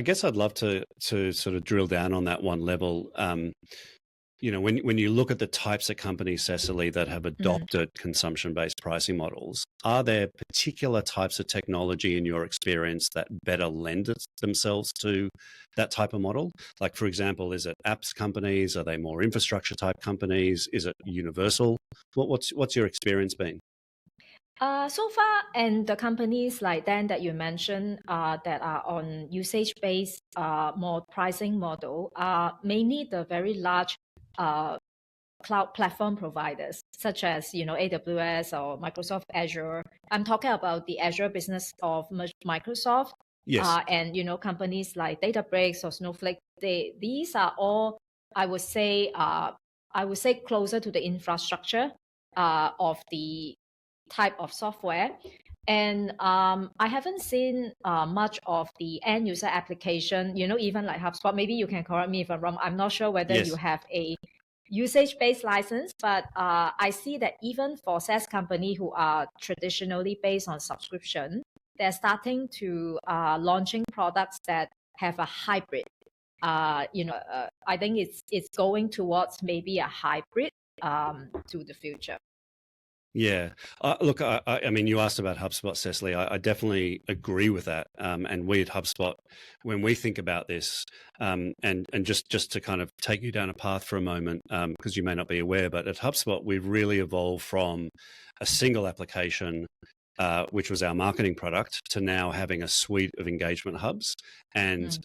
guess I'd love to sort of drill down on that one level. When you look at the types of companies, Cecily, that have adopted consumption-based pricing models, are there particular types of technology in your experience that better lend themselves to that type of model? Like, for example, is it apps companies? Are they more infrastructure type companies? Is it universal? What's your experience been? So far, and the companies like Dan that you mentioned that are on usage-based more pricing model are mainly the very large cloud platform providers, such as AWS or Microsoft Azure. I'm talking about the Azure business of Microsoft. Yes. And companies like Databricks or Snowflake. These are all, I would say closer to the infrastructure of the type of software. And I haven't seen much of the end user application, even like HubSpot. Maybe you can correct me if I'm wrong. I'm not sure whether Yes. you have a usage-based license, but I see that even for SaaS company who are traditionally based on subscription, they're starting to launching products that have a hybrid. I think it's going towards maybe a hybrid to the future. Yeah. Look, I mean, you asked about HubSpot, Cecily. I definitely agree with that. And we at HubSpot, when we think about this, and just to kind of take you down a path for a moment, because you may not be aware, but at HubSpot, we've really evolved from a single application, which was our marketing product, to now having a suite of engagement hubs and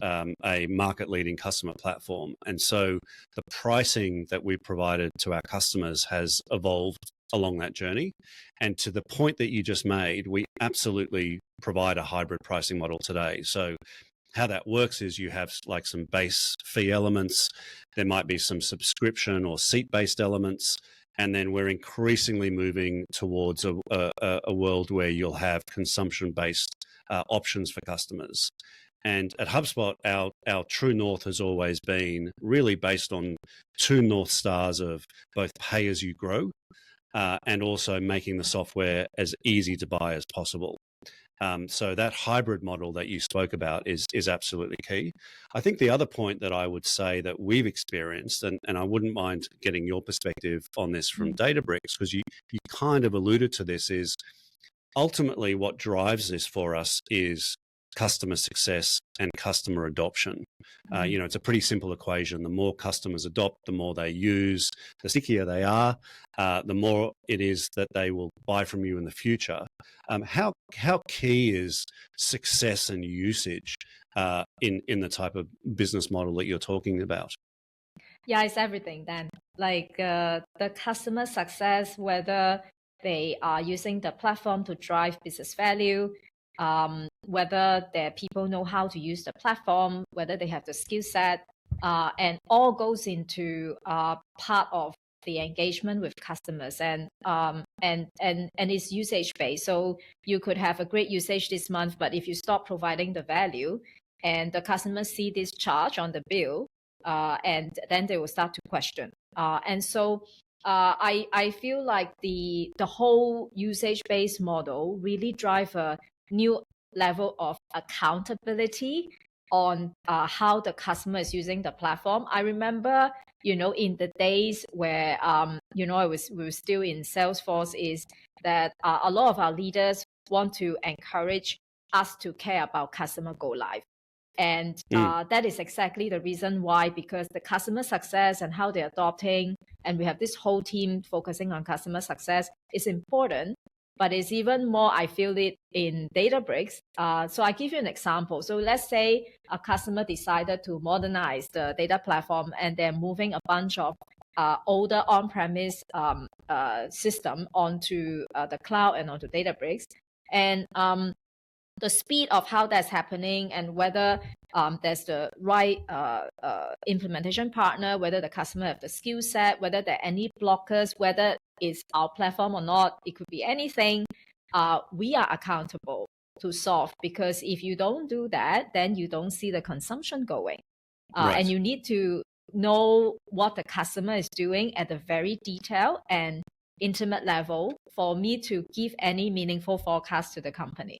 a market-leading customer platform. And so the pricing that we provided to our customers has evolved along that journey. And to the point that you just made, we absolutely provide a hybrid pricing model today. So how that works is you have like some base fee elements, there might be some subscription or seat-based elements, and then we're increasingly moving towards a world where you'll have consumption-based options for customers. And at HubSpot, our true north has always been really based on two North Stars of both pay as you grow, and also making the software as easy to buy as possible. So that hybrid model that you spoke about is absolutely key. I think the other point that I would say that we've experienced, and I wouldn't mind getting your perspective on this from Databricks, because you kind of alluded to this, is ultimately what drives this for us is customer success and customer adoption. It's a pretty simple equation. The more customers adopt, the more they use, the stickier they are, the more it is that they will buy from you in the future. How key is success and usage in the type of business model that you're talking about? Yeah, it's everything then. Like the customer success, whether they are using the platform to drive business value, whether their people know how to use the platform, whether they have the skill set, and all goes into part of the engagement with customers, and it's usage based. So you could have a great usage this month, but if you stop providing the value, and the customers see this charge on the bill, and then they will start to question. And so I feel like the whole usage based model really drive a new level of accountability on how the customer is using the platform. I remember, in the days where, we were still in Salesforce, is that a lot of our leaders want to encourage us to care about customer go live. And that is exactly the reason why, because the customer success and how they're adopting, and we have this whole team focusing on customer success, is important. But it's even more, I feel it in Databricks. So I give you an example. So let's say a customer decided to modernize the data platform, and they're moving a bunch of older on-premise system onto the cloud and onto Databricks. And the speed of how that's happening, and whether there's the right implementation partner, whether the customer have the skill set, whether there are any blockers, whether it's our platform or not, it could be anything, we are accountable to solve. Because if you don't do that, then you don't see the consumption going. Right. And you need to know what the customer is doing at a very detailed and intimate level for me to give any meaningful forecast to the company.